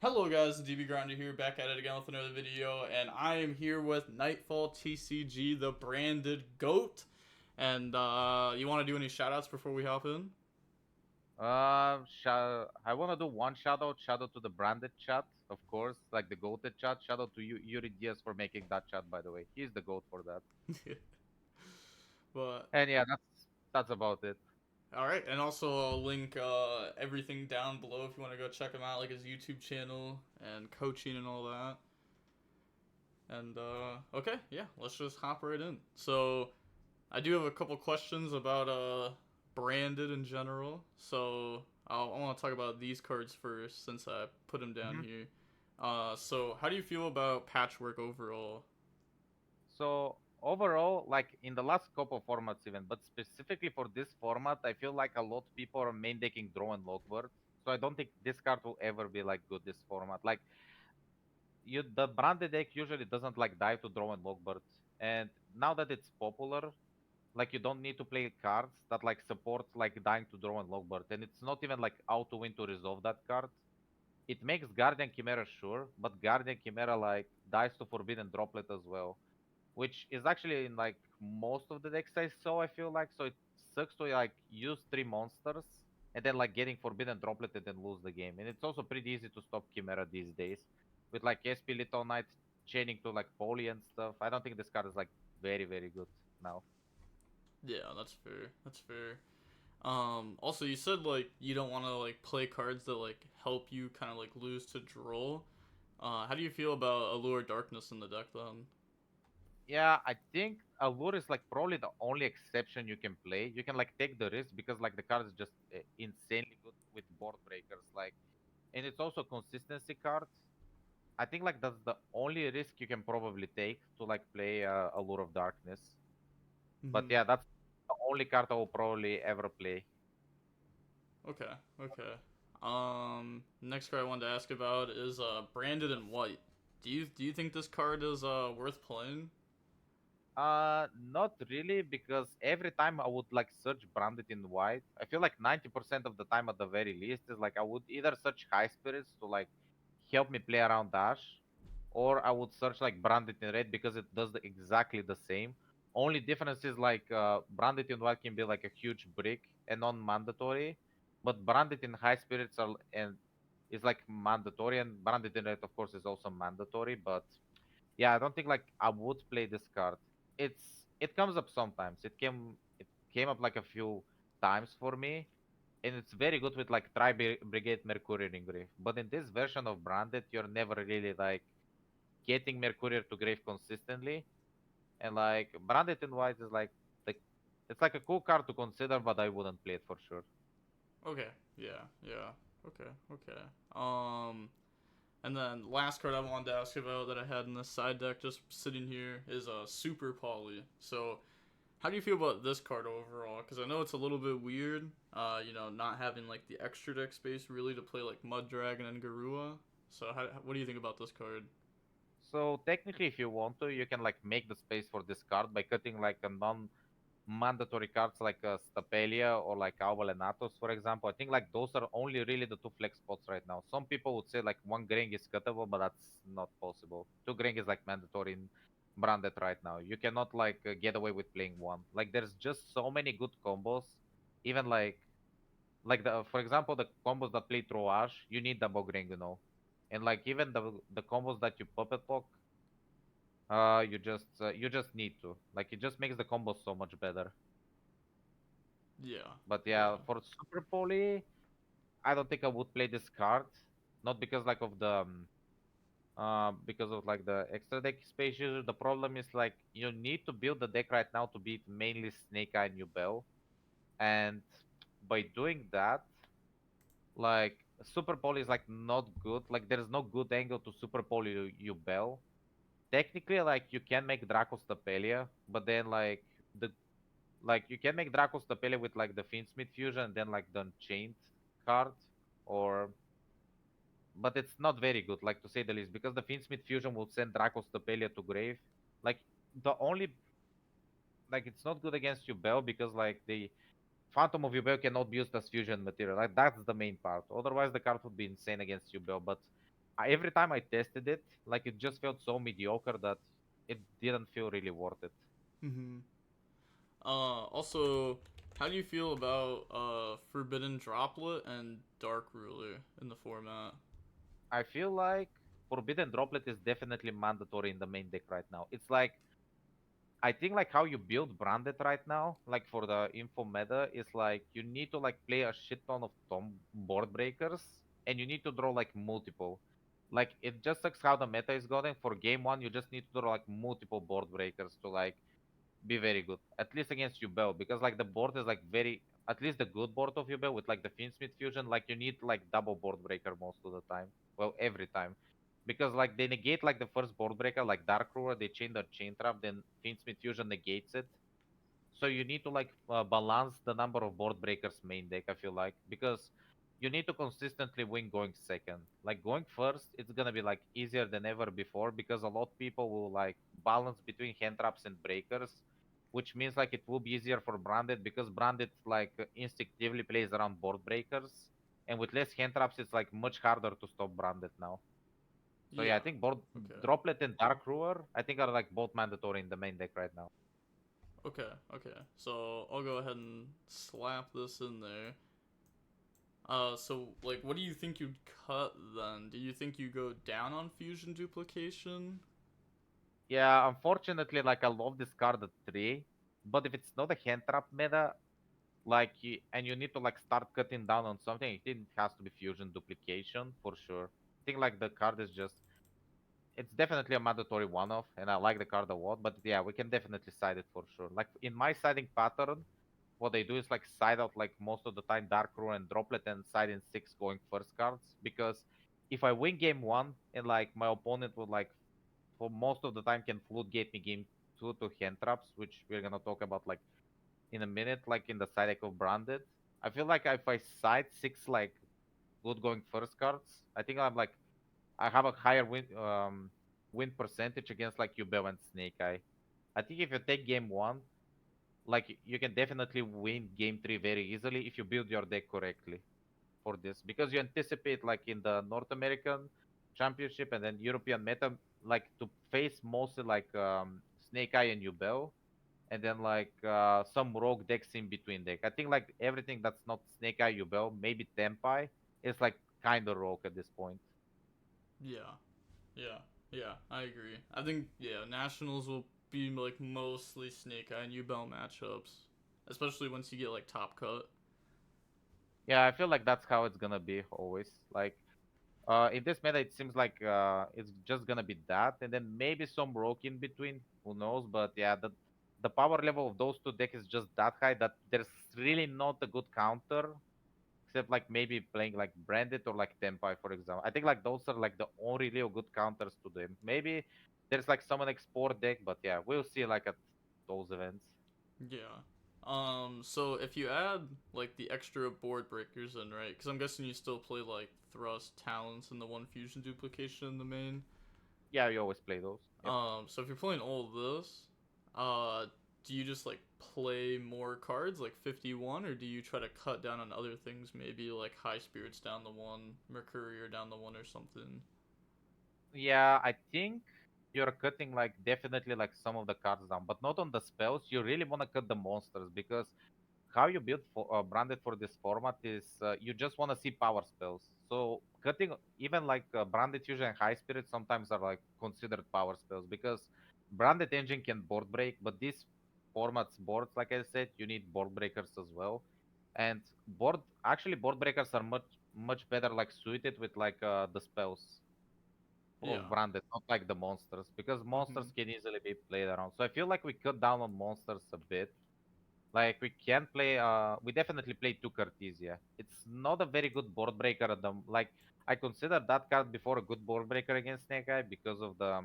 Hello guys, DB Grinder here, back at it again with another video, and I am here with Nightfall TCG, the branded GOAT. And you want to do any shoutouts before we hop in? I want to do one shout out to the branded chat, of course, like the goated chat. Shout out to you, Yuri Diaz, for making that chat, by the way. He's the goat for that. But And yeah, that's about it. all right, and also I'll link everything down below if you want to go check him out, like his YouTube channel and coaching and all that. And okay, yeah, let's just hop right in. So I do have a couple questions about branded in general. So I want to talk about these cards first since I put them down hmm here. So how do you feel about patchwork overall? So overall, like in the last couple formats even, but specifically for this format, I feel like a lot of people are main decking draw and logboard. So I don't think this card will ever be like good this format. Like the branded deck usually doesn't like dive to draw and logboard. And now that it's popular, like you don't need to play cards that like support like dying to draw and logboard, and it's not even like auto win to resolve that card. It makes Guardian Chimera sure, but Guardian Chimera like dies to Forbidden Droplet as well, which is actually in like most of the decks I saw. I feel like so it sucks to like use three monsters and then like getting Forbidden Droplet and then lose the game. And it's also pretty easy to stop Chimera these days with like SP Little Knight chaining to like Poly and stuff. I don't think this card is like very good now. Yeah, that's fair. That's fair. Also you said like you don't want to like play cards that like help you kind of like lose to draw. How do you feel about Allure Darkness in the deck then? Yeah, I think Allure is like probably the only exception you can play. You can like take the risk because like the card is just insanely good with board breakers. Like, and it's also consistency card. I think like that's the only risk you can probably take to like play Allure of Darkness. But Mm-hmm. yeah, that's the only card I will probably ever play. Okay, okay. Next card I wanted to ask about is Branded in White. Do you think this card is worth playing? Not really, because every time I would like search branded in white, I feel like 90% of the time at the very least is like I would either search high spirits to like help me play around dash, or I would search like branded in red because it does exactly the same. Only difference is like branded in white can be like a huge brick and non-mandatory, but branded in high spirits are and is like mandatory, and branded in red of course is also mandatory, but yeah, I don't think like I would play this card. It comes up sometimes. It came up like a few times for me, and it's very good with like Brigade Mercurial in Grave. But in this version of Branded, you're never really like getting Mercurial to Grave consistently. And like Branded in White is like it's like a cool card to consider, but I wouldn't play it for sure. Okay, yeah, yeah. Okay, okay. And then last card I wanted to ask about that I had in this side deck just sitting here is Super Poly. So how do you feel about this card overall? Because I know it's a little bit weird, not having like the extra deck space really to play like Mud Dragon and Garua. So what do you think about this card? So technically, if you want to, you can like make the space for this card by cutting like a non mandatory cards like Stapelia or like Owl and Atos, for example. I think like those are only really the two flex spots right now. Some people would say like one Gring is cuttable, but that's not possible. Two Gring is like mandatory in branded right now. You cannot like get away with playing one. Like there's just so many good combos. Even like the for example the combos that play through Ash, you need double Gring. And like even the combos that you puppet lock, you just need to. Like it just makes the combos so much better. Yeah, But yeah, yeah. for Super Poly, I don't think I would play this card. Not because like of the because of like the extra deck space user. The problem is like you need to build the deck right now to beat mainly Snake Eye and Bell. And by doing that, like Super Poly is like not good. Like there's no good angle to Super Poly Bell. Technically, like you can make Draco's Tapelia, but then the like you can make Draco's Tapelia with like the Fiendsmith fusion and then like the Unchained card, or but it's not very good, like to say the least, because the Fiendsmith fusion will send Draco's Tapelia to grave. Like the only like it's not good against Yubel because like the Phantom of Yubel cannot be used as fusion material. Like that's the main part. Otherwise, the card would be insane against Yubel. But every time I tested it, like it just felt so mediocre that it didn't feel really worth it. Mm-hmm. Also, how do you feel about Forbidden Droplet and Dark Ruler in the format? I feel like Forbidden Droplet is definitely mandatory in the main deck right now. It's like I think like how you build branded right now, like for the info meta, is like you need to like play a shit ton of tom board breakers and you need to draw like multiple. Like it just sucks how the meta is going. For game one, you just need to draw like multiple board breakers to like be very good. At least against Ubel, because like the board is like very at least the good board of Ubel with like the Finsmith fusion, like you need like double board breaker most of the time. Well, every time. Because like they negate like the first board breaker, like Dark Ruler, they chain the chain trap, then Finsmith fusion negates it. So you need to like balance the number of board breakers main deck, I feel like, because you need to consistently win going second. Like going first, it's gonna be like easier than ever before because a lot of people will like balance between hand traps and breakers, which means like it will be easier for branded because branded like instinctively plays around board breakers, and with less hand traps, it's like much harder to stop branded now. So yeah, I Yeah. think board Okay. droplet and dark ruler, I think are like both mandatory in the main deck right now. Okay. Okay. So I'll go ahead and slap this in there. So like, what do you think you'd cut then? Do you think you go down on fusion duplication? Yeah, unfortunately, like I love this card at 3, but if it's not a hand trap meta, like and you need to like start cutting down on something, it has to be fusion duplication for sure. I think like the card is just it's definitely a mandatory one-off, and I like the card a lot. But yeah, we can definitely side it for sure. Like in my siding pattern, what they do is like side out like most of the time Dark Ruler and Droplet and side in 6 going first cards because if I win game one and like my opponent would like for most of the time can floodgate me game two to hand traps, which we're gonna talk about like in a minute, like in the side deck of branded. I feel like if I side 6 like good going first cards, I think I'm like I have a higher win percentage against like Yubel and Snake Eye. I think if you take game one, like you can definitely win game three very easily if you build your deck correctly for this because you anticipate like in the North American Championship and then European meta like to face mostly like Snake Eye and Yubel and then like some rogue decks in between deck. I think like everything that's not Snake Eye Yubel, maybe Tempai, is like kind of rogue at this point. Yeah. Yeah. Yeah. I agree. I think yeah, nationals will be like mostly Snake Eye and Ubel matchups, especially once you get like top cut. Yeah, I feel like that's how it's gonna be always. Like in this meta, it seems like it's just gonna be that, and then maybe some rogue in between. Who knows? But yeah, the power level of those two decks is just that high that there's really not a good counter, except like maybe playing like Branded or like Tempai, for example. I think like those are like the only real good counters to them. Maybe there's like some export deck, but yeah, we'll see like at those events. Yeah. So if you add like the extra board breakers in, right? Because I'm guessing you still play like thrust, talents, and the one fusion duplication in the main. Yeah, you always play those. Yep. So if you're playing all of this, uh, do you just like play more cards like 51, or do you try to cut down on other things? Maybe like high spirits down the one, Mercurier down the one, or something. Yeah, I think you're cutting like definitely like some of the cards down, but not on the spells. You really want to cut the monsters because how you build for branded for this format is you just want to see power spells. So cutting even like branded fusion and high spirit sometimes are like considered power spells because branded engine can board break, but these formats boards like I said, you need board breakers as well. And board breakers are much better like suited with like the spells of Yeah. branded, not like the monsters, because Mm-hmm. monsters can easily be played around. So I feel like we cut down on monsters a bit. Like we can play, we definitely play two Cartesia. It's not a very good board breaker at the like. I consider that card before a good board breaker against Snake Eye because of the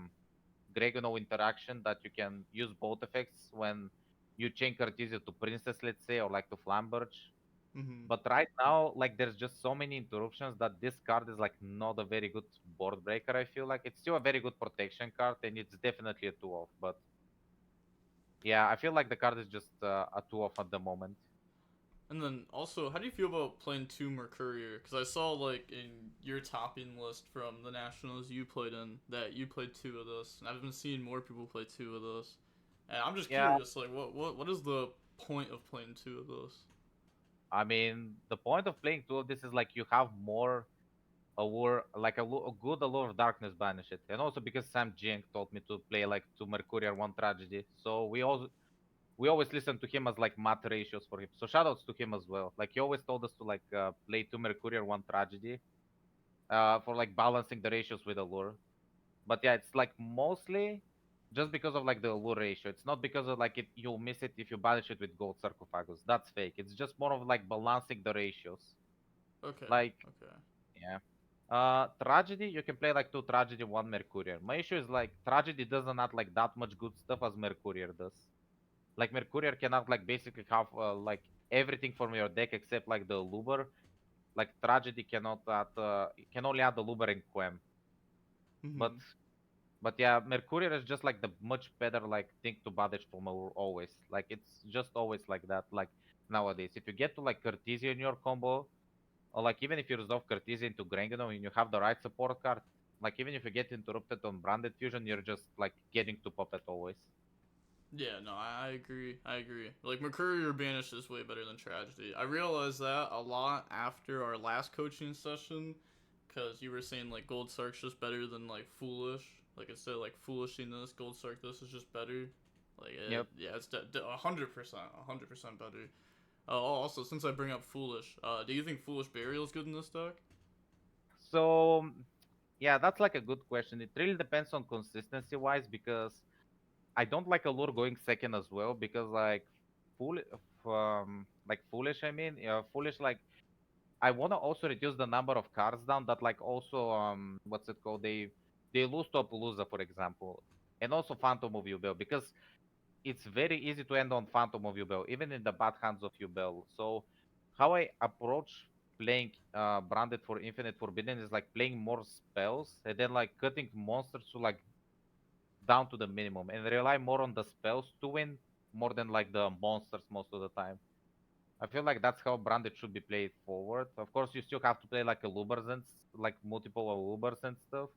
Gregono interaction that you can use both effects when you chain Cartesia to Princess, let's say, or like to Flamberge. Mm-hmm. But right now, like there's just so many interruptions that this card is like not a very good board breaker. I feel like it's still a very good protection card, and it's definitely a two off. But yeah, I feel like the card is just a two off at the moment. And then also, how do you feel about playing two Mercurier? Because I saw like in your topping list from the nationals you played in that you played two of this, and I've been seeing more people play two of this. And I'm just Yeah, curious, like, what is the point of playing two of this? I mean, the point of playing two of this is like you have more allure, like a good allure of darkness banish it, and also because Sam Jink told me to play like two Mercurial, one Tragedy, so we always listen to him as like math ratios for him. So shoutouts to him as well. Like he always told us to like play two Mercurial, one Tragedy, for like balancing the ratios with allure. But yeah, it's like mostly just because of like the allure ratio. It's not because of like it you'll miss it if you banish it with gold sarcophagus. That's fake. It's just more of like balancing the ratios. Okay, Like okay. yeah. Tragedy, you can play like two Tragedy, one Mercurier. My issue is like Tragedy doesn't add like that much good stuff as Mercurier does. Like Mercurier can add like basically have like everything from your deck except like the Luber. Like Tragedy cannot add, it can only add the Luber and Quem. But Mhm. But yeah, Mercurier is just like the much better like thing to banish from always. Like it's just always like that. Like nowadays, if you get to like Cartesian in your combo, or like even if you resolve Cartesian to Grangano and you have the right support card, like even if you get interrupted on Branded Fusion, you're just like getting to Puppet always. Yeah, no, I agree. I agree. Like Mercurier Banished is way better than Tragedy. I realized that a lot after our last coaching session, because you were saying like Gold Sark's just better than like Foolish. Like instead of like Foolishing this, Gold Sark this is just better. Like Yep. yeah, it's 100%, 100% better. Also, since I bring up Foolish, do you think Foolish Burial is good in this deck? So yeah, that's like a good question. It really depends on consistency wise because I don't like Allure going second as well because fool like foolish I mean foolish like I want to also reduce the number of cards down that like also what's it called they lose to Appaloosa for example, and also Phantom of Yubel because it's very easy to end on Phantom of Yubel even in the bad hands of Yubel. So how I approach playing Branded for Infinite Forbidden is like playing more spells and then like cutting monsters to like down to the minimum and rely more on the spells to win more than like the monsters most of the time. I feel like that's how Branded should be played forward. Of course, you still have to play like a Lubers and like multiple Lubers and stuff.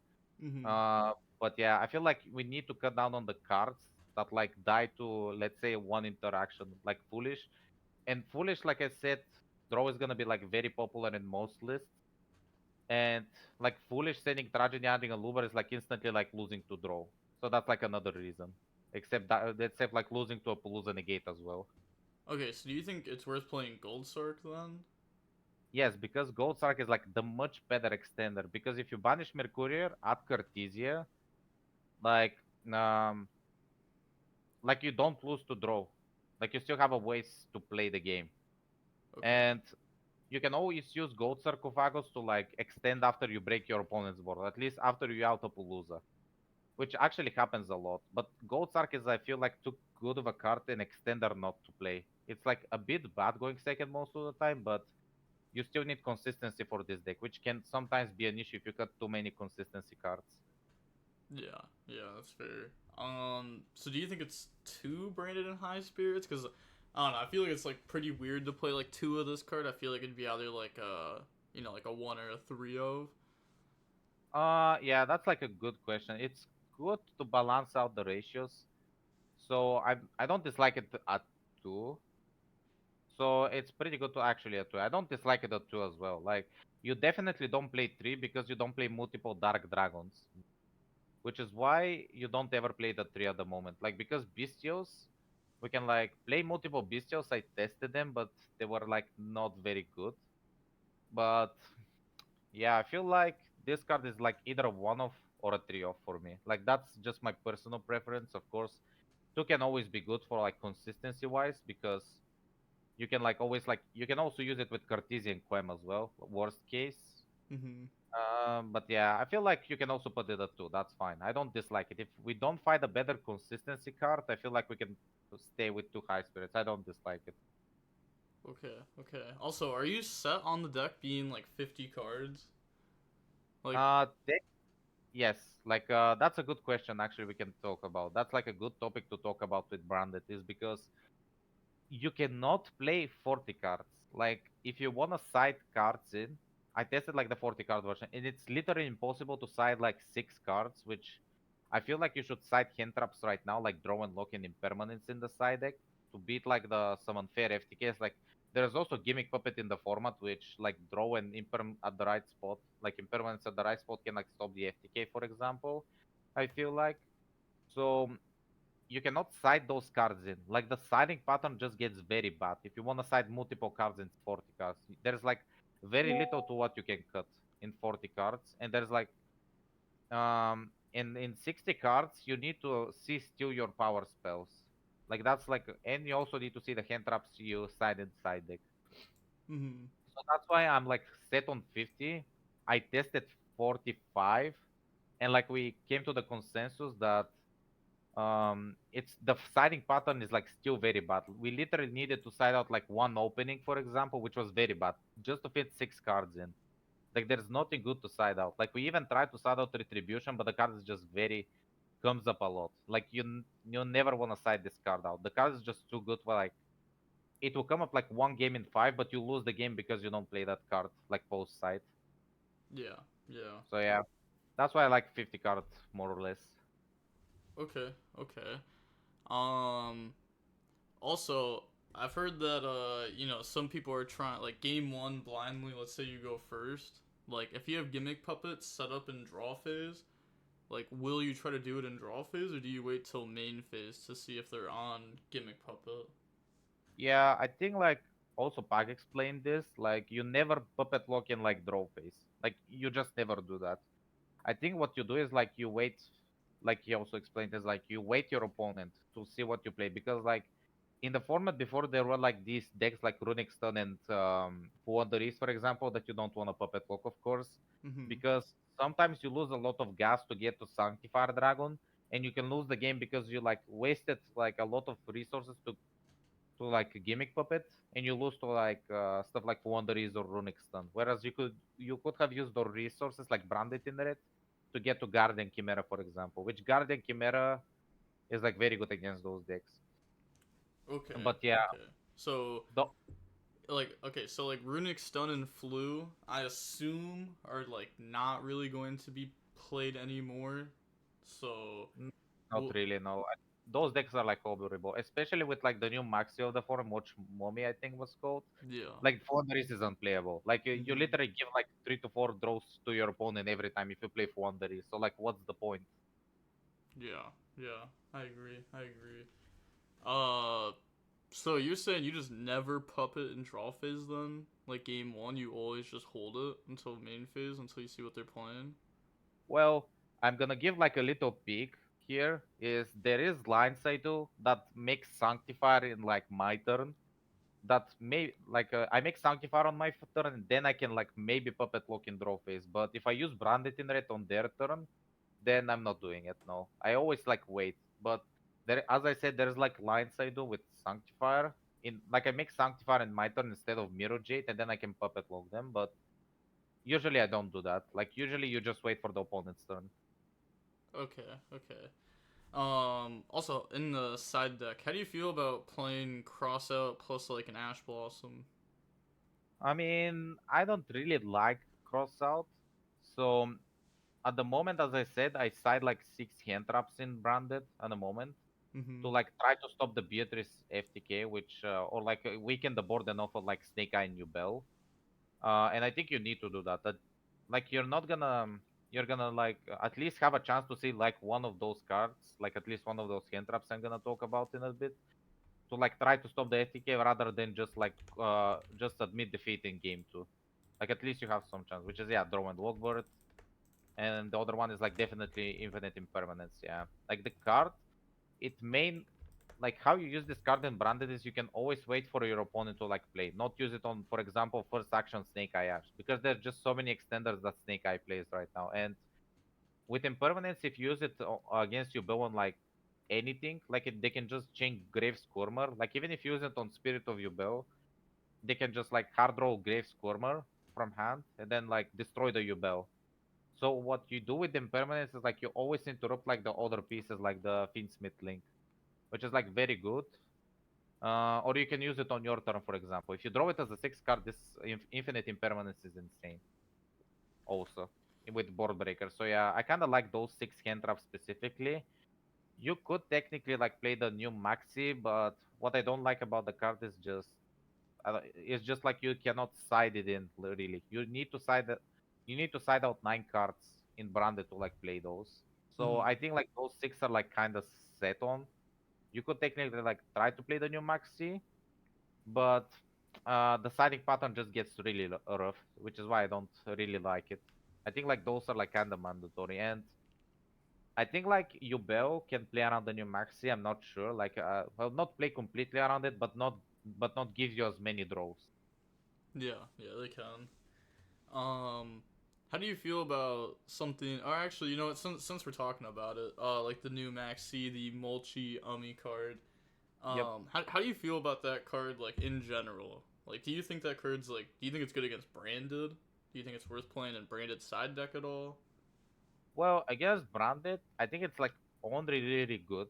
Mm-hmm. Uh, but yeah, I feel like we need to cut down on the cards that like die to let's say one interaction, like Foolish. And Foolish, like I said, draw is gonna be like very popular in most lists. And like Foolish sending Tragedy adding a Luber is like instantly like losing to draw. So that's like another reason. Except like losing to a Palooza negate as well. Okay, so do you think it's worth playing Gold Sark then? Yes, because Gold Sark is like the much better extender. Because if you banish Mercurier, add Cartesia, like um like you don't lose to draw. Like you still have a ways to play the game. Okay. And you can always use Gold Sarcophagus to like extend after you break your opponent's board, at least after you out a Palooza. Which actually happens a lot. But Gold Sark is, I feel like, too good of a card and extender not to play. It's like a bit bad going second most of the time, but you still need consistency for this deck, which can sometimes be an issue if you cut too many consistency cards. Yeah, yeah, that's fair. So do you think it's too branded in high spirits? Because I don't know. I feel like it's like pretty weird to play like two of this card. I feel like it'd be either like like a one or a three of. Yeah, that's like a good question. It's good to balance out the ratios. So I don't dislike it at two. So it's pretty good to actually at two. I don't dislike it at two as well. Like you definitely don't play three because you don't play multiple dark dragons, which is why you don't ever play the three at the moment. Like because bestials, we can like play multiple bestials. I tested them, but they were like not very good. But yeah, I feel like this card is like either a one off or a three off for me. Like that's just my personal preference. Of course, two can always be good for like consistency wise because you can like always like you can also use it with Cartesian Quem as well. Worst case. Mm-hmm. But yeah, I feel like you can also put it at two. That's fine. I don't dislike it. If we don't find a better consistency card, I feel like we can stay with two high spirits. I don't dislike it. Okay, okay. Also, are you set on the deck being like 50 cards? Like, Deck, yes. Like that's a good question. Actually, we can talk about. That's like a good topic to talk about with branded is because you cannot play 40 cards. like if you wanna side cards in, I tested like the 40 card version, and it's literally impossible to side like 6 cards, which I feel like you should side hand traps right now, like draw and lock and impermanence in the side deck to beat like the some unfair FTKs. Like there's also gimmick puppet in the format, which like draw and imperm at the right spot, like impermanence at the right spot can like stop the FTK, for example. I feel like so you cannot side those cards in. Like the siding pattern just gets very bad. If you want to side multiple cards in 40 cards, there's like very little to what you can cut in 40 cards, and there's like in 60 cards you need to see steal your power spells. Like that's like, and you also need to see the hand traps you side inside deck. Mm-hmm. So that's why I'm like set on 50. I tested 45, and like we came to the consensus that it's the siding pattern is like still very bad. We literally needed to side out like one opening, for example, which was very bad, just to fit 6 cards in. Like there's nothing good to side out. Like we even tried to side out retribution, but the card is just very comes up a lot. Like you never want to side this card out. The card is just too good for like it will come up like one game in 5, but you lose the game because you don't play that card like post side. Yeah, yeah. So yeah, that's why I like 50 cards more or less. Okay, okay. Um, Also, I've heard that some people are trying like game one blindly. Let's say you go first. Like, if you have gimmick puppets set up in draw phase, like, will you try to do it in draw phase, or do you wait till main phase to see if they're on gimmick puppet? Yeah, I think like also Pag explained this. Like you never puppet lock in like draw phase. Like you just never do that. I think what you do is like you wait, like he also explained, is like you wait your opponent to see what you play, because like in the format before there were like these decks like Runic Stun and Wonder East, for example, that you don't want to puppet lock, of course, Mm-hmm. because sometimes you lose a lot of gas to get to Sanctifier Dragon, and you can lose the game because you like wasted like a lot of resources to like a gimmick puppet, and you lose to like stuff like Wanderies or Runic Stun. Whereas you could have used those resources like Branded in red to get to Guardian Chimera, for example, which Guardian Chimera is like very good against those decks. Okay, But yeah, okay. So, the, like runic stun and flu, I assume are like not really going to be played anymore. So, n- not well, really no. Those decks are like overable, especially with like the new Maxi of the form, which Mommy I think was called. yeah. Like Wanderies is unplayable. Like you Mm-hmm. literally give like 3 to 4 draws to your opponent every time if you play Wanderies. So like, what's the point? Yeah, yeah, I agree. I agree. Uh, so you're saying you just never puppet in draw phase then? Like game one, you always just hold it until main phase until you see what they're playing. Well, I'm gonna give like a little peek here. Is there is lines I do that makes Sanctifier in like my turn. That may like I make Sanctifier on my turn, and then I can like maybe puppet lock in draw phase. But if I use Branded in red on their turn, then I'm not doing it. No, I always like wait. But there, as I said, there's like lines I do with Sanctifier. In like I make Sanctifier in my turn instead of Mirror Jade, and then I can puppet lock them. But usually I don't do that. Like usually you just wait for the opponent's turn. Okay, okay. Also in the side deck, how do you feel about playing cross out plus like an ash blossom? I mean, I don't really like cross out. So at the moment, as I said, I side like 6 hand traps in branded at the moment Mm-hmm. to like try to stop the Beatrice FTK, which or like weaken the board enough of like Snake Eye and New Bell. And I think you need to do that. That like you're gonna like at least have a chance to see like one of those cards, like at least one of those hand traps I'm gonna talk about in a bit, to like try to stop the FTK rather than just admit defeat in game two. Like at least you have some chance, which is yeah, draw and walkboard, and the other one is like definitely infinite impermanence. Yeah, like the card, it main like how you use this card in branded is you can always wait for your opponent to like play, not use it on, for example, first action Snake Eye Ash, because there's just so many extenders that Snake Eye plays right now. And with impermanence, if you use it against your bow on like anything, like they can just change Grave Squirmer. Like even if you use it on Spirit of your bow, they can just like hard roll Grave Squirmer from hand and then like destroy the Yubel. So what you do with impermanence is like you always interrupt like the other pieces, like the Fiendsmith Link, which is like very good. Or you can use it on your turn, for example. If you draw it as a 6 card, this infinite impermanence is insane. Also, with board breaker. So yeah, I kind of like those 6 hand traps specifically. You could technically like play the new Maxi, but what I don't like about the card is just it's just like you cannot side it in really. You need to side out 9 cards in branded to like play those. So Mm-hmm. I think like those 6 are like kind of set on. You could technically like try to play the new Maxi, but the siding pattern just gets really rough, which is why I don't really like it. I think like those are like kind of mandatory, and I think like Yubel can play around the new Maxi. I'm not sure. Like, well, not play completely around it, but not give you as many draws. Yeah, yeah, they can. Um, how do you feel about something? Or actually, you know what? Since we're talking about it, like the new Maxi, the Molchi Umi card. Yep. How do you feel about that card, like in general? Like, do you think that card's like? Do you think it's good against branded? Do you think it's worth playing in branded side deck at all? Well, I guess branded. I think it's like only really good,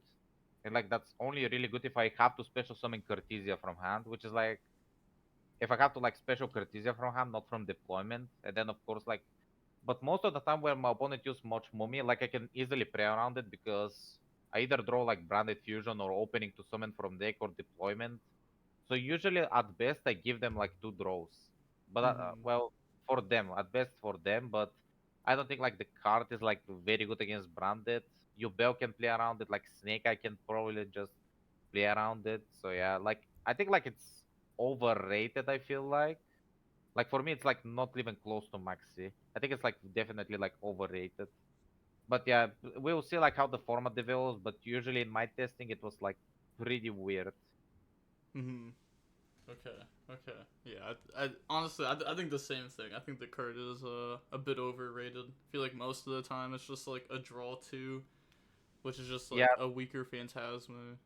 and like that's only really good if I have to special summon Cartesia from hand, which is like if I have to like special Cartesia from hand, not from deployment, and then of course like. But most of the time when my opponent use much mummy, like I can easily play around it because I either draw like branded fusion or opening to summon from deck or deployment. So usually at best I give them like 2 draws, but Mm-hmm. well for them at best for them. But I don't think like the card is like very good against branded. Yubel can play around it, like Snake I can probably just play around it. So yeah, like I think like it's overrated. I feel like for me it's like not even close to Maxi. I think it's like definitely like overrated. But yeah, we'll see like how the format develops. But usually in my testing it was like pretty weird. Mm-hmm. Okay. Okay. Yeah. I honestly, I think the same thing. I think the card is a bit overrated. I feel like most of the time it's just like a draw two, which is just Yeah, like a weaker Phantasma.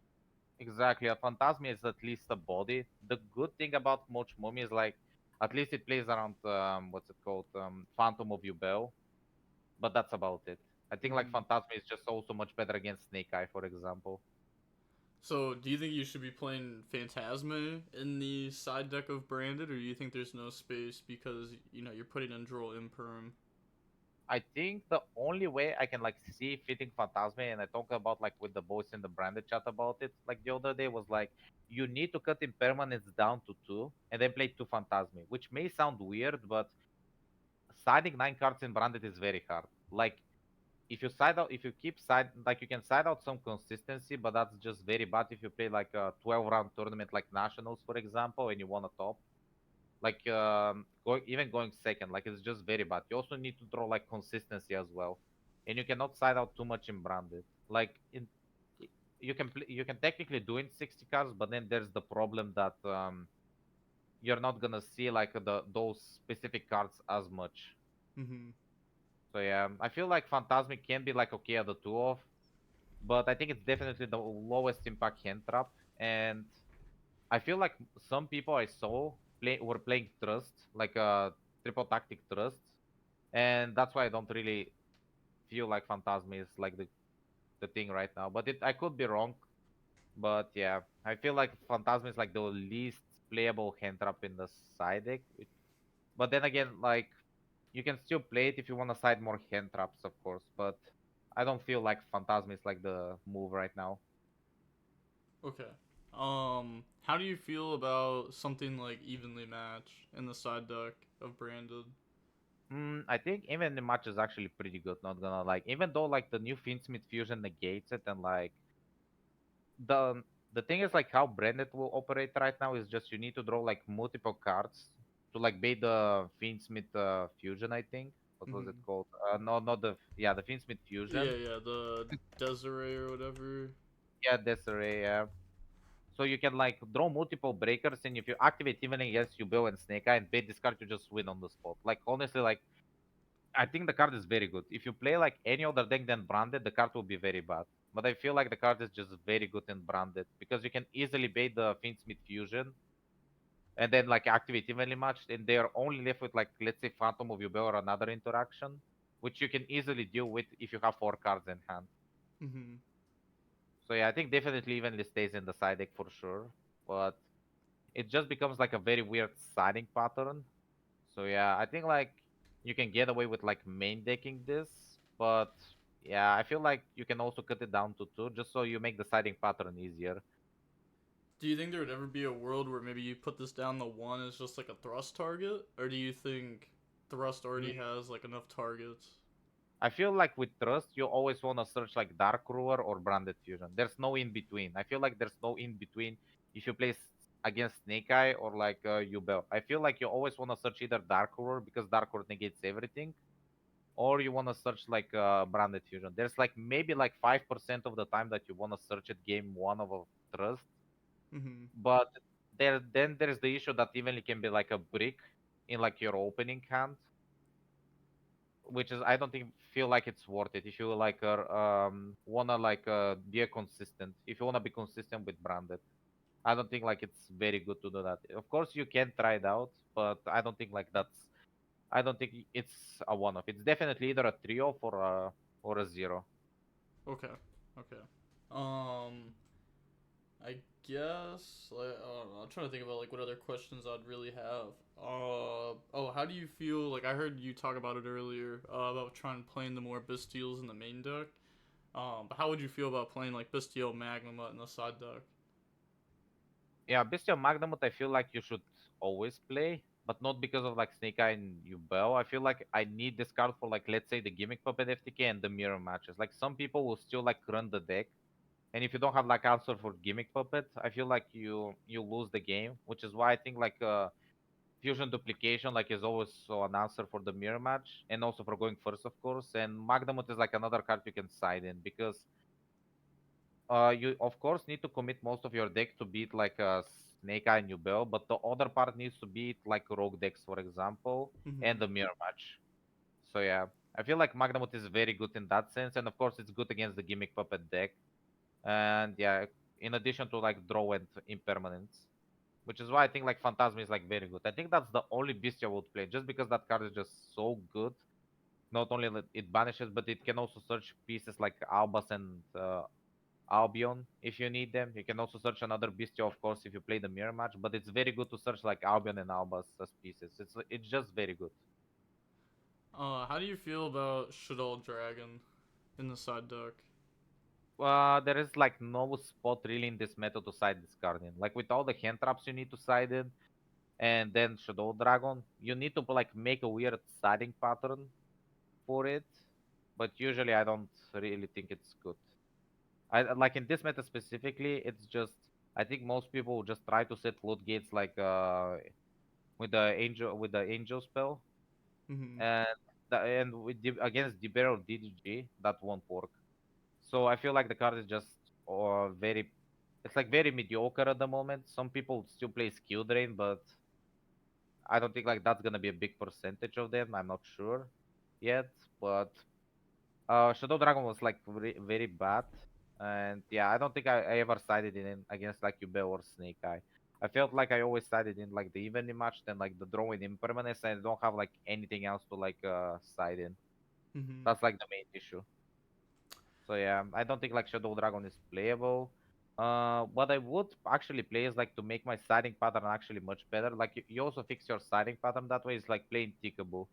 exactly. A Phantasm is at least a body. The good thing about Moch Mummy is like at least it plays around what's it called? Phantom of Yubel. But that's about it. I think like Mm-hmm. Phantasm is just also much better against Snake Eye, for example. So, do you think you should be playing Phantasma in the side deck of Branded, or do you think there's no space because you know you're putting in Droll Imperm? I think the only way I can like see fitting Phantasme, and I talked about like with the boys in the branded chat about it, like the other day was like you need to cut impermanence down to 2 and then play 2 Phantasme, which may sound weird, but siding 9 cards in branded is very hard. Like if you side out, if you keep side, like you can side out some consistency, but that's just very bad if you play like a 12 round tournament like nationals, for example, and you want to top. Like even going second, like it's just very bad. You also need to draw like consistency as well, and you cannot side out too much in branded. Like in you can technically do in 60 cards, but then there's the problem that you're not gonna see like the those specific cards as much. Mm-hmm. So yeah, I feel like Phantasmic can be like okay at the 2 off, but I think it's definitely the lowest impact hand trap, and I feel like some people I saw were playing Trust, like triple tactic Trust, and that's why I don't really feel like Phantasm is like the thing right now. But I could be wrong. But yeah, I feel like Phantasm is like the least playable hand trap in the side deck. But then again, like you can still play it if you want to side more hand traps, of course. But I don't feel like Phantasm is like the move right now. Okay. How do you feel about something like evenly matched in the side deck of Branded? I think even the match is actually pretty good. Not gonna like, even though like the new Finsmith fusion negates it, and like the the thing is like how Branded will operate right now is just you need to draw like multiple cards to like bait the Finsmith fusion. I think what was it Mm-hmm. called? No, not the yeah the Finsmith fusion. Yeah, yeah, the Desiree or whatever. Yeah, Desiree. Yeah. So you can like draw multiple breakers, and if you activate even against Yubel and Snake Eye and bait this card, you just win on the spot. Like honestly, like I think the card is very good. If you play like any other deck than Branded, the card will be very bad. But I feel like the card is just very good in Branded because you can easily bait the Finsmith Fusion and then like activate evenly matched, and they are only left with like let's say Phantom of Yubel or another interaction, which you can easily deal with if you have 4 cards in hand. Mm-hmm. So yeah, I think definitely evenly stays in the side deck for sure. but it just becomes like a very weird siding pattern. So yeah, I think like you can get away with like main decking this, but yeah, I feel like you can also cut it down to two just so you make the siding pattern easier. Do you think there would ever be a world where maybe you put this down to one as just like a thrust target, or do you think thrust already has like enough targets? I feel like with Trust, you always want to search like Dark Ruler or Branded Fusion. There's no in between. I feel like there's no in between if you play against Snake Eye or like Yubel. I feel like you always want to search either Dark Ruler because Dark Ruler negates everything, or you want to search like Branded Fusion. There's like maybe like 5% of the time that you want to search it game one of a Trust, Mm-hmm. but then there's the issue that even it can be like a brick in like your opening hand, which is I don't think feel like it's worth it if you like wanna like be a consistent. If you wanna be consistent with branded, I don't think like it's very good to do that. Of course, you can try it out, but I don't think like that's. I don't think it's a one-off. It's definitely either a trio or a zero. Okay. Okay. Um, I guess like, I don't know. I'm trying to think about like what other questions I'd really have. Oh, how do you feel? Like I heard you talk about it earlier about trying playing the more Bastiles in the main deck. But how would you feel about playing like Bastille Magnamut in the side deck? Yeah, Bestial Magnamut, I feel like you should always play, but not because of like Snake Eye and Yubel. I feel like I need this card for like let's say the Gimmick Puppet FTK and the mirror matches. Like some people will still like run the deck. And if you don't have like answer for gimmick puppet, I feel like you lose the game, which is why I think like fusion duplication like is always so an answer for the mirror match and also for going first, of course. And Magnamut is like another card you can side in because you of course need to commit most of your deck to beat like a Snake Eye and Nubel, but the other part needs to beat like Rogue decks, for example, Mm-hmm. and the mirror match. So yeah, I feel like Magnamut is very good in that sense, and of course it's good against the gimmick puppet deck. And yeah, in addition to like draw and impermanence, which is why I think like Phantasm is like very good. I think that's the only beast I would play just because that card is just so good. Not only it banishes, but it can also search pieces like Albas and Albion if you need them. You can also search another Bestial, of course, if you play the mirror match. But it's very good to search like Albion and Albas as pieces. It's just very good. How do you feel about Shadow Dragon in the side deck? There is like no spot really in this meta to side this card in. Like with all the hand traps you need to side in, and then Shadow Dragon, you need to like make a weird siding pattern for it. But usually I don't really think it's good. I like in this meta specifically, it's just I think most people will just try to set loot gates like with the angel spell Mm-hmm. and and against Diber or DDG that won't work. So I feel like the card is just very it's like very mediocre at the moment. Some people still play skill drain, but I don't think like that's gonna be a big percentage of them. I'm not sure yet, but Shadow Dragon was like very bad, and yeah, I don't think I ever sided in against like Yubel or Snake Eye. I felt like I always sided in like the evenly match, then like the drawing impermanence, and I don't have like anything else to like side in. Mm-hmm. That's like the main issue. So yeah, I don't think like Shadow Dragon is playable. What I would actually play is like to make my siding pattern actually much better. Like you also fix your siding pattern that way. Is like playing Tickable,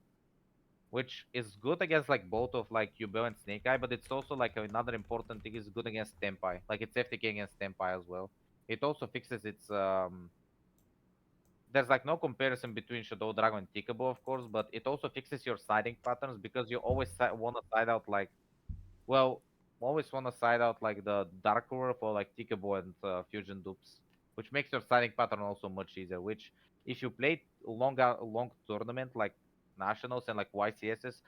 which is good against like both of like Yubel and Snake Eye, but it's also like another important thing is good against Tempai. Like it's FTK against Tempai as well. It also fixes its there's like no comparison between Shadow Dragon and Tickable, of course, but it also fixes your siding patterns because you always want to side out like well, always want to side out like the Dark Orb or like Tickable and Fusion dupes, which makes your siding pattern also much easier. Which if you play long tournament like nationals and like YCSs,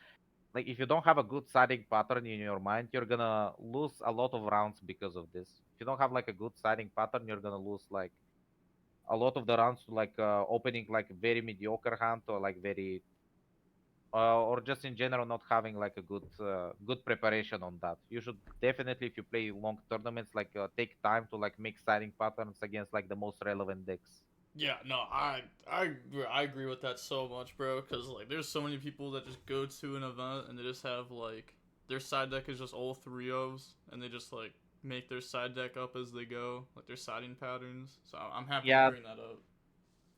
like if you don't have a good siding pattern in your mind, you're gonna lose a lot of rounds because of this. If you don't have like a good siding pattern, you're gonna lose like a lot of the rounds to like opening like very mediocre hand or like very or just in general not having like a good preparation on that. You should definitely, if you play long tournaments, like take time to like make siding patterns against like the most relevant decks. Yeah, no, I agree with that so much, bro. Because like, there's so many people that just go to an event and they just have like their side deck is just all three ofs, and they just like make their side deck up as they go, like their siding patterns. So I'm happy you Yeah, bring that up.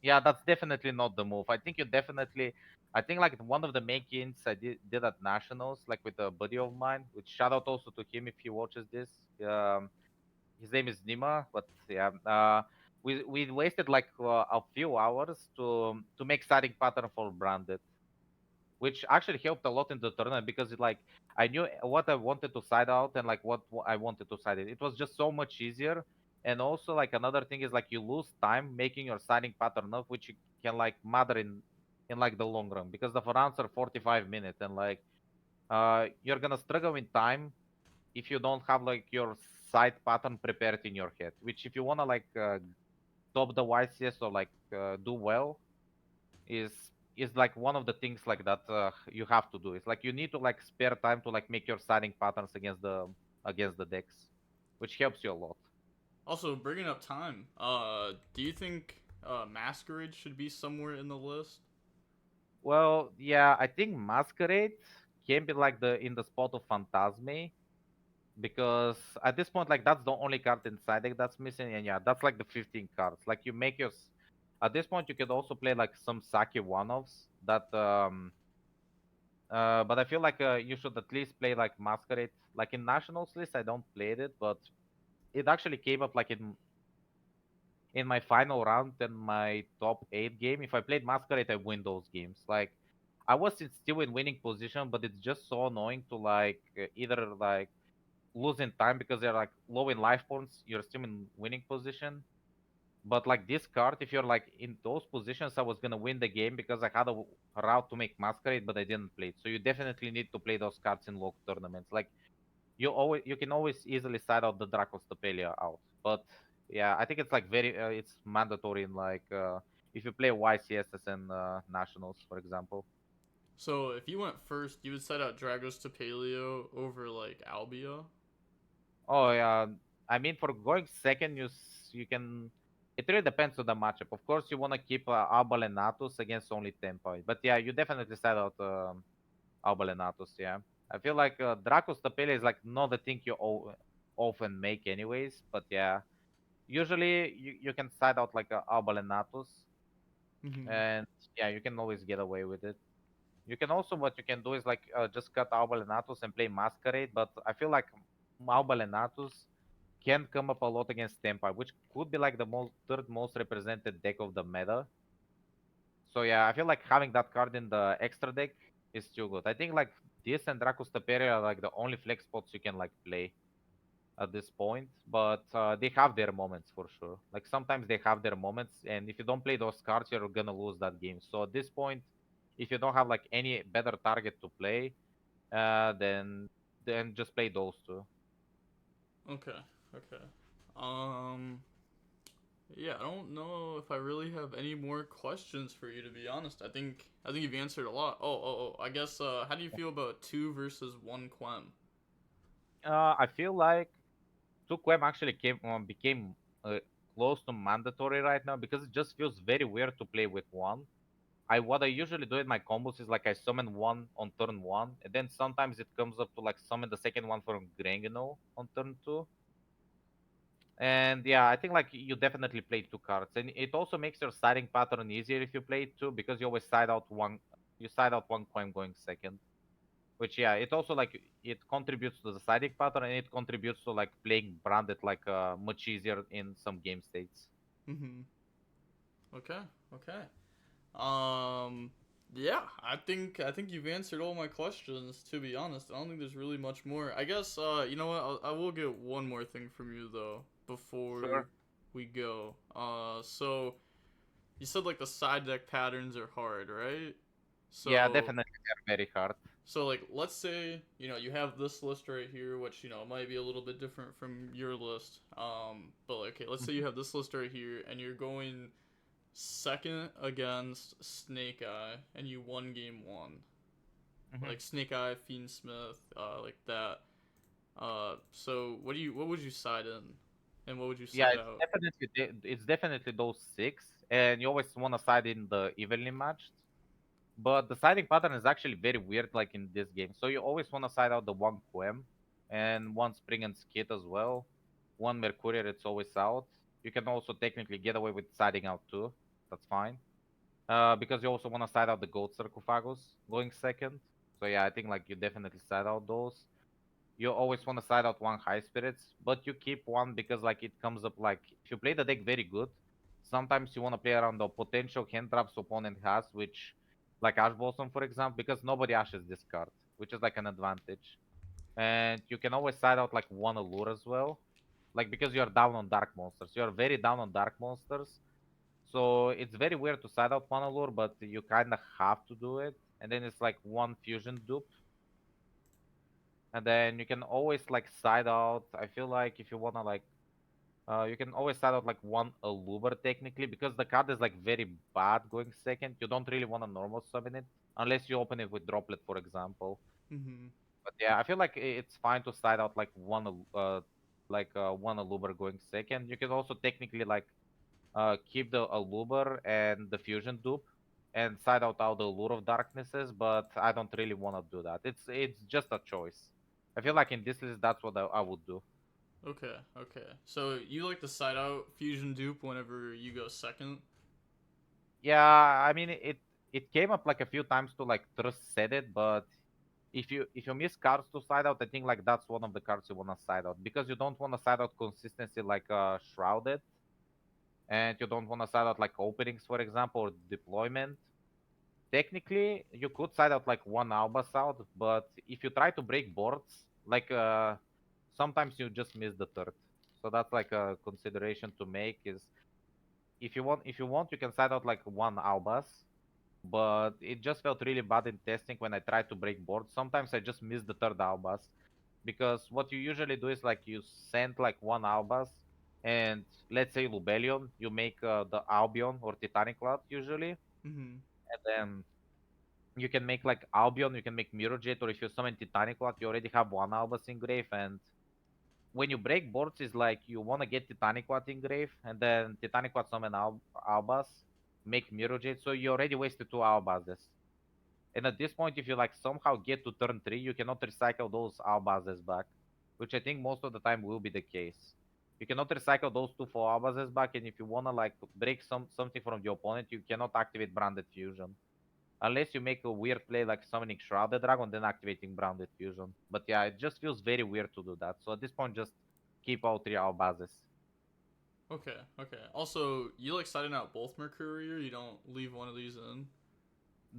yeah, that's definitely not the move. I think you definitely, I think like one of the main games I did at nationals, like with a buddy of mine, which shout out also to him if he watches this. His name is Nima, but yeah, we wasted like a few hours to make siding pattern for branded, which actually helped a lot in the tournament because like I knew what I wanted to side out and like what I wanted to side it. It was just so much easier. And also like another thing is like you lose time making your siding pattern up, which you can like matter in like the long run because the rounds are 45 minutes and like you're gonna struggle in time if you don't have like your side pattern prepared in your head. Which if you wanna like top the YCS or like do well, is is like one of the things like that you have to do. It's like you need to like spare time to like make your siding patterns against the decks, which helps you a lot. Also, bringing up time, do you think Masquerade should be somewhere in the list? Well, yeah, I think Masquerade can be like the in the spot of Phantasme because at this point like that's the only card inside deck that's missing, and yeah, that's like the 15 cards. Like you make your at this point you could also play like some Saki one-offs that but I feel like you should at least play like Masquerade. Like in Nationals list, I don't play it, but it actually came up like in my final round in my top 8 game. If I played Masquerade, I win those games. Like I was still in winning position, but it's just so annoying to like either like lose in time because they're like low in life points. You're still in winning position. But like this card, if you're like in those positions, I was gonna win the game because I had a route to make Masquerade, but I didn't play it. So you definitely need to play those cards in local tournaments. Like you can always easily side out the Dracos Tapelia out. But yeah, I think it's like very it's mandatory in like if you play YCSs and nationals, for example. So if you went first, you would set out Dragos to Paleo over like Albia. Oh yeah, I mean for going second, you can. It really depends on the matchup. Of course, you want to keep Albal and Natus against only Tempo. But yeah, you definitely side out Albal and Natus. Yeah, I feel like Dracos Tapele is like not the thing you often make anyways. But yeah, usually you can side out like Albal and Natus, Mm-hmm. and yeah, you can always get away with it. You can also what you can do is like just cut Albal and Natus and play Masquerade. But I feel like Albal and Natus can come up a lot against Tempai, which could be like the third most represented deck of the meta. So yeah, I feel like having that card in the extra deck is too good. I think like this and Dracus Taperi are like the only flex spots you can like play at this point, but they have their moments for sure. Like sometimes they have their moments, and if you don't play those cards, you're gonna lose that game. So at this point, if you don't have like any better target to play, then just play those two. Okay. Okay. Um. Yeah, I don't know if I really have any more questions for you. To be honest, I think you've answered a lot. I guess. How do you feel about two versus one Quem? I feel like Suquem actually became uh, close to mandatory right now because it just feels very weird to play with one. I what I usually do in my combos is like I summon one on turn one, and then sometimes it comes up to like summon the second one from Grengeno on turn two. And yeah, I think like you definitely play two cards, and it also makes your siding pattern easier if you play two because you always side out one. You side out one coin going second, which yeah, it also like it contributes to the siding pattern and it contributes to like playing branded like much easier in some game states. Mm-hmm. Okay. Okay. Um. Yeah, I think you've answered all my questions. To be honest, I don't think there's really much more. I guess. You know what? I will get one more thing from you though Sure. before we go. So you said like the side deck patterns are hard, right? Yeah, So definitely they're very hard. So like let's say, you have this list right here, which, might be a little bit different from your list. But like, okay, let's say you have this list right here and you're going second against Snake Eye and you won game one. Hmm. Like Snake Eye, Fiend Smith, like that. So what would you side in? And what would you Yeah, side out? it's definitely those six, and you always want to side in the evenly matched. But the siding pattern is actually very weird, like in this game. So you always want to side out the one Quem and one Spring and Skit as well. one Mercurial, it's always out. You can also technically get away with siding out too. That's fine. Because you also want to side out the Goat Sarcophagus going second. So yeah, I think like you definitely side out those. You always want to side out one High Spirits, but you keep one because like it comes up like if you play the deck very good, sometimes you want to play around the potential hand traps opponent has, which like Ash Blossom for example, because nobody ashes this card, which is like an advantage. And you can always side out like one Allure as well, like because you're down on Dark Monsters. You're very down on Dark Monsters, so it's very weird to side out one Allure, but you kind of have to do it. And then it's like one Fusion dupe, and then you can always like side out. I feel like if you wanna like, you can always side out like one Allure technically because the card is like very bad going second. You don't really want to normal summon it unless you open it with Droplet, for example. Mm-hmm. But yeah, I feel like it's fine to side out like one Allure going second. You can also technically like keep the Allure and the Fusion dupe and side out all the Allure of Darknesses, but I don't really want to do that. It's just a choice. I feel like in this list that's what I would do. Okay, okay. So you like to side out fusion dupe whenever you go second? Yeah, I mean it came up like a few times to like trust set it, but if you miss cards to side out, I think like that's one of the cards you wanna side out because you don't wanna side out consistency like shrouded, and you don't wanna side out like openings, for example, or deployment. Technically, you could side out like one Albus out, but if you try to break boards, like sometimes you just miss the third. So that's like a consideration to make is if you want you can side out like one Albus, but it just felt really bad in testing when I tried to break boards. Sometimes I just miss the third Albus because what you usually do is like you send like one Albus and let's say Lubellion, you make the Albion or Titanic Cloud usually, Mm-hmm. and then you can make like Albion, you can make Mirror Jet, or if you summon Titanic Cloud, you already have one Albus in grave. And when you break boards, it's like you want to get Titanic Cloud in grave, and then Titanic Cloud summon Albus, make Mirror Jet, so you already wasted two Albases. And at this point, if you like somehow get to turn 3, you cannot recycle those Albases back, which I think most of the time will be the case. You cannot recycle those two for Albases back, and if you wanna like break something from the opponent, you cannot activate Branded Fusion. Unless you make a weird play like summoning Shrouded Dragon, then activating Branded Fusion. But yeah, it just feels very weird to do that. So at this point, just keep all three Albazes. Okay, okay. Also, you like siding out both Mercury, or you don't leave one of these in?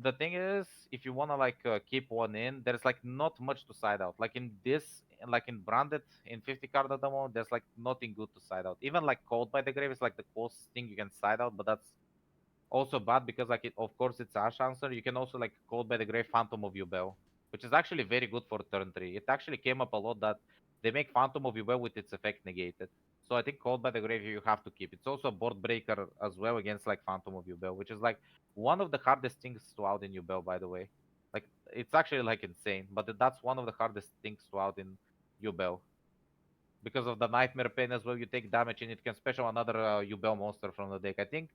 The thing is, if you wanna like keep one in, there's like not much to side out. Like in this, like in Branded, in 50 card at the moment, there's like nothing good to side out. Even like Cold by the Grave is like the closest thing you can side out, but that's also bad because like of course it's Ash answer. You can also like Cold by the Grave Phantom of Yubel, which is actually very good for turn 3. It actually came up a lot that they make Phantom of Yubel with its effect negated. So I think Cold by the Grave you have to keep. It's also a board breaker as well against like Phantom of Yubel, which is like one of the hardest things to out in Yubel, by the way. Like it's actually like insane, but that's one of the hardest things to out in Yubel. Because of the Nightmare Pain as well, you take damage and it can special another Yubel monster from the deck. I think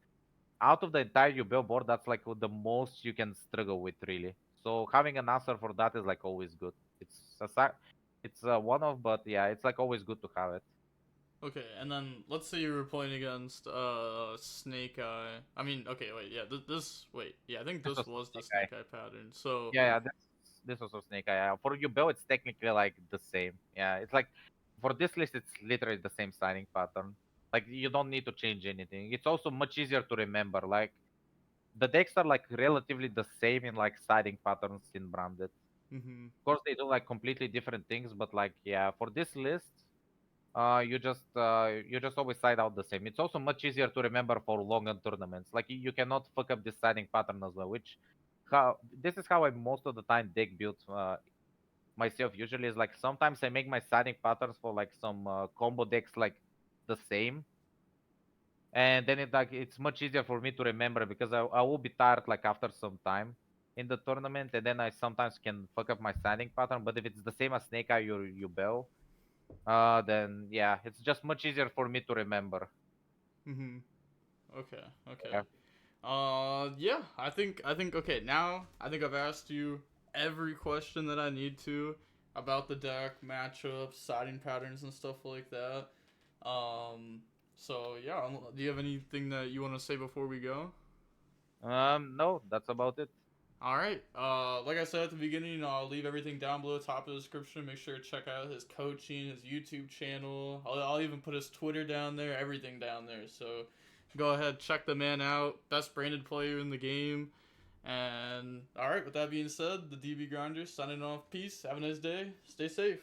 out of the entire Yubel board, that's like the most you can struggle with, really. So having an answer for that is like always good. It's one of, but yeah, it's like always good to have it. Okay, and then let's say you were playing against Snake Eye. I mean, okay, wait, yeah, this wait, yeah, I think This this was was the Snake Eye. Snake Eye pattern. So, Yeah, yeah, this was a Snake Eye. For Yubel, it's technically like the same. Yeah, it's like for this list, it's literally the same signing pattern. Like you don't need to change anything. It's also much easier to remember. Like the decks are like relatively the same in like siding patterns in branded. mm-hmm, Of course, they do like completely different things, but like yeah, for this list, you just always side out the same. It's also much easier to remember for long tournaments. Like you cannot fuck up this siding pattern as well. Which how this is how I most of the time deck build myself. Usually is like sometimes I make my siding patterns for like some combo decks like the same, and then it's much easier for me to remember because I will be tired like after some time in the tournament, and then I sometimes can fuck up my standing pattern. But if it's the same as Snake Eye or Yubel, then yeah, it's just much easier for me to remember. mm-hmm. Okay, okay. Yeah, Yeah, I think okay, now I think I've asked you every question that I need to about the deck, matchups, siding patterns and stuff like that. So yeah, do you have anything that you want to say before we go? No, that's about it. All right. Like I said at the beginning, I'll leave everything down below, top of the description. Make sure to check out his coaching, his YouTube channel. I'll even put his Twitter down there, everything down there. So go ahead, check the man out. Best branded player in the game. And all right, with that being said, the DB Grinders signing off. Peace. Have a nice day. Stay safe.